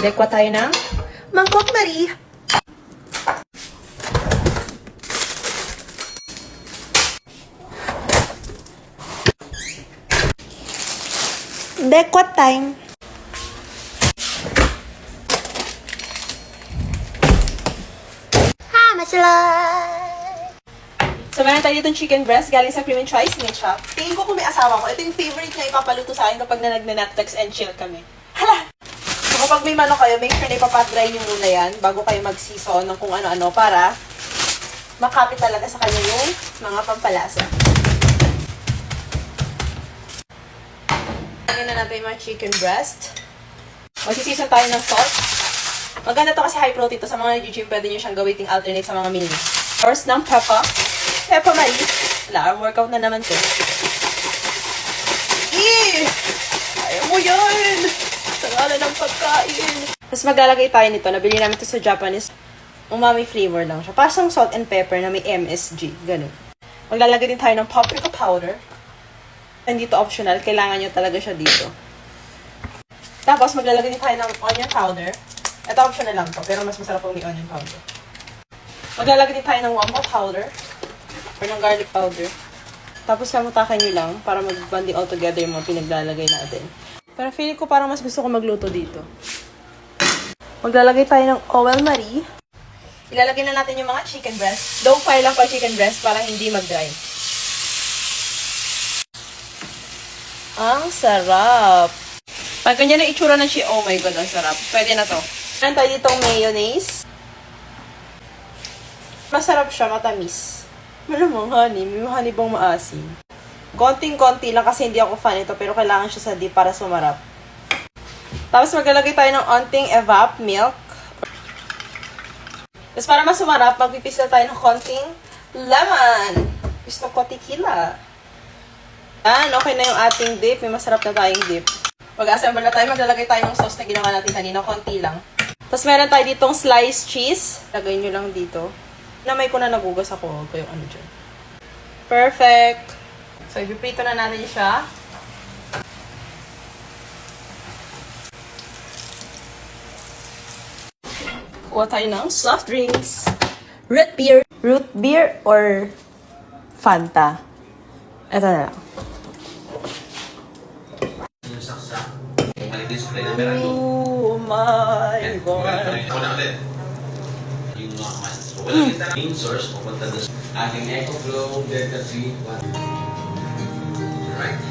Dekwa tayo ng mangkok Marie. Dekwa time. Ha, masalay! So, meron tayo ditong chicken breast galing sa Cream and Choice Meat Shop. Tingin ko kung may asawa ko, ito yung favorite niya ipapaluto sa akin kapag nag-Netflix and chill kami. Hala! So, kapag may manok kayo, make sure na ipapat-dry nyo muna yan bago kayo mag-season ng kung ano-ano para makapit talaga sa kanya yung mga pampalasa. Lagyan na natin yung mga chicken breast. Mag-season tayo ng salt. Maganda to kasi high protein to. Sa mga nag-gym, pwede nyo siyang gawiting alternate sa mga meals. First ng pepper. Pepper Marie. Wala, workout na naman to. Ayaw mo yan! Sa ngalan ng pagkain. Tapos maglalagay tayo nito. Nabili namin ito sa Japanese. Umami flavor lang siya. Parang salt and pepper na may MSG. Ganun. Maglalagay din tayo ng paprika powder. Hindi to optional. Kailangan nyo talaga siya dito. Tapos maglalagay din tayo ng onion powder. Ito optional lang to. Pero mas masarap kung may onion powder. Maglalagay din tayo ng wampa powder. Or ng garlic powder. Tapos kamutakan nyo lang para mag-banding all together yung mga pinaglalagay natin. Pero feeling ko parang mas gusto ko magluto dito. Maglalagay tayo ng oil Marie. Ilalagay na natin yung mga chicken breast. Low fire lang pa chicken breast para hindi mag-dry. Ang sarap! Pag ganyan ang itsura ng oh my god, ang sarap. Pwede na to. Meron tayo ditong mayonnaise. Masarap siya, matamis. Malamang honey, may honey bang maasim. Konting-konti lang kasi hindi ako fan ito, pero kailangan siya sa dip para sumarap. Tapos maglalagay tayo ng onting evap milk. Tapos para mas sumarap, magpipis na tayo ng konting lemon. Gusto ko tequila. Yan, okay na yung ating dip. May masarap na tayong dip. Mag-assemble na tayo, maglalagay tayo ng sauce na ginawa natin kanina, konti lang. Tapos meron tayo ditong sliced cheese. Lagay nyo lang dito. Namay ko na nagugas ako. Huwag kayong ano dyan. Perfect! So, ipiprito na natin siya. Kuha tayo ng soft drinks. Root beer. Root beer or Fanta. Ito na lang. Oh my God. Main source pupunta doon sa ating EcoFlow Delta 3 right.